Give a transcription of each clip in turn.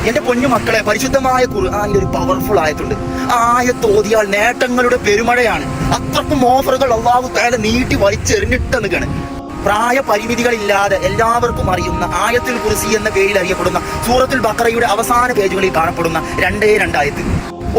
എന്റെ പൊന്നു മക്കളെ, പരിശുദ്ധമായ ഖുർആനിൽ ഒരു പവർഫുൾ ആയത്തുണ്ട്. ആ ആയത്ത് ഓതിയാൽ നേട്ടങ്ങളുടെ പെരുമഴയാണ്. അത്രക്കും ഓഫറുകൾ അല്ലാഹു തആല നീട്ടി വലിച്ചെറിഞ്ഞിട്ടെന്നുകയാണ്. പ്രായ പരിമിതികളില്ലാതെ എല്ലാവർക്കും അറിയുന്ന ആയത്തുൽ കുർസി എന്ന പേരിൽ അറിയപ്പെടുന്ന സൂറത്തുൽ ബഖറയുടെ അവസാന പേജുകളിൽ കാണപ്പെടുന്ന 2 ആയത്ത്.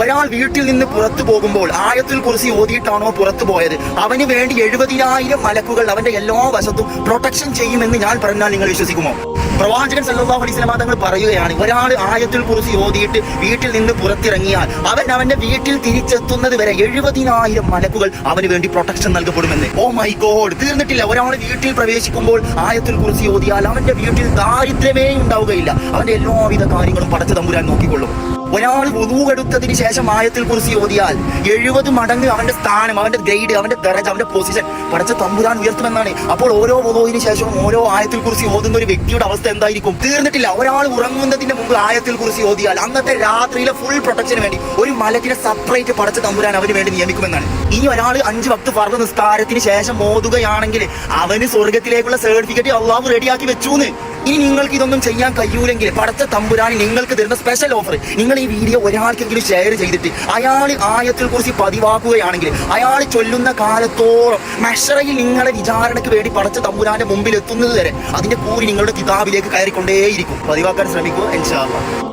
ഒരാൾ വീട്ടിൽ നിന്ന് പുറത്തു പോകുമ്പോൾ ആയത്തുൽ കുർസി ഓതിയിട്ടാണോ പുറത്തു പോയത്, അവന് വേണ്ടി 70,000 മലക്കുകൾ അവന്റെ എല്ലാ വശത്തും പ്രൊട്ടക്ഷൻ ചെയ്യുമെന്ന് ഞാൻ പറഞ്ഞാൽ നിങ്ങൾ വിശ്വസിക്കുമോ? പ്രവാചകൻ സല്ലല്ലാഹു അലൈഹി വസല്ലം തങ്ങൾ പറയുകയാണ്, ഒരാൾ ആയത്തുൽ കുർസി ഓതിയിട്ട് വീട്ടിൽ നിന്ന് പുറത്തിറങ്ങിയാൽ അവൻ അവന്റെ വീട്ടിൽ തിരിച്ചെത്തുന്നത് വരെ 70,000 മലക്കുകൾ അവന് വേണ്ടി പ്രൊട്ടക്ഷൻ നൽകപ്പെടുമെന്ന്. ഓ മൈ ഗോഡ്, തീർന്നിട്ടില്ല. ഒരാൾ വീട്ടിൽ പ്രവേശിക്കുമ്പോൾ ആയത്തുൽ കുർസി ഓതിയാൽ അവന്റെ വീട്ടിൽ ദാരിദ്ര്യമേ ഉണ്ടാവുകയില്ല. അവന്റെ എല്ലാവിധ കാര്യങ്ങളും പടച്ച തമ്പുരാൻ നോക്കിക്കൊള്ളും. ഒരാൾ വുളൂ എടുത്തതിന് ശേഷം ആയത്തുൽ കുർസി ഓതിയാൽ 70 മടങ്ങ് അവന്റെ സ്ഥാനം, അവന്റെ ഗ്രേഡ്, അവന്റെ ദറജ, അവന്റെ പൊസിഷൻ പടച്ച തമ്പുരാൻ ഉയർത്തുമെന്നാണ്. അപ്പോൾ ഓരോ വുളൂവിന് ശേഷവും ഓരോ ആയത്തുൽ കുർസി ഓതുന്ന ഒരു വ്യക്തിയുടെ അവസ്ഥ എന്തായിരിക്കും? തീർന്നിട്ടില്ല. ഒരാൾ ഉറങ്ങുന്നതിന് മുമ്പ് ആയത്തുൽ കുർസി ഓതിയാൽ അന്നത്തെ രാത്രിയിലെ ഫുൾ പ്രൊട്ടക്ഷന് വേണ്ടി ഒരു മലക്കിനെ സെപ്പറേറ്റ് പടച്ച തമ്പുരാൻ അവന് വേണ്ടി നിയമിക്കുമെന്നാണ്. ഇനി ഒരാൾ 5 വക്ത് ഫർദ് നിസ്കാരത്തിന് ശേഷം ഓതുകയാണെങ്കിൽ അവന് സ്വർഗത്തിലേക്കുള്ള സർട്ടിഫിക്കറ്റ് അള്ളാഹു റെഡിയാക്കി വെച്ചൂന്ന്. ഇനി നിങ്ങൾക്ക് ഇതൊന്നും ചെയ്യാൻ കഴിയൂലെങ്കിൽ പടച്ച തമ്പുരാൻ നിങ്ങൾക്ക് തരുന്ന സ്പെഷ്യൽ ഓഫർ, നിങ്ങൾ ഈ വീഡിയോ ഒരാൾക്കെങ്കിലും ഷെയർ ചെയ്തിട്ട് അയാൾ ആയത്തുൽ കുർസി പതിവാക്കുകയാണെങ്കിൽ അയാൾ ചൊല്ലുന്ന കാലത്തോളം മഹ്ശറയിൽ നിങ്ങളെ വിചാരണയ്ക്ക് വേണ്ടി പടച്ച തമ്പുരാന്റെ മുമ്പിൽ എത്തുന്നത് വരെ അതിന്റെ കൂലി നിങ്ങളുടെ കിതാബിലേക്ക് കയറിക്കൊണ്ടേയിരിക്കും. പതിവാക്കാൻ ശ്രമിക്കുക ഇൻഷാ അല്ലാഹ്.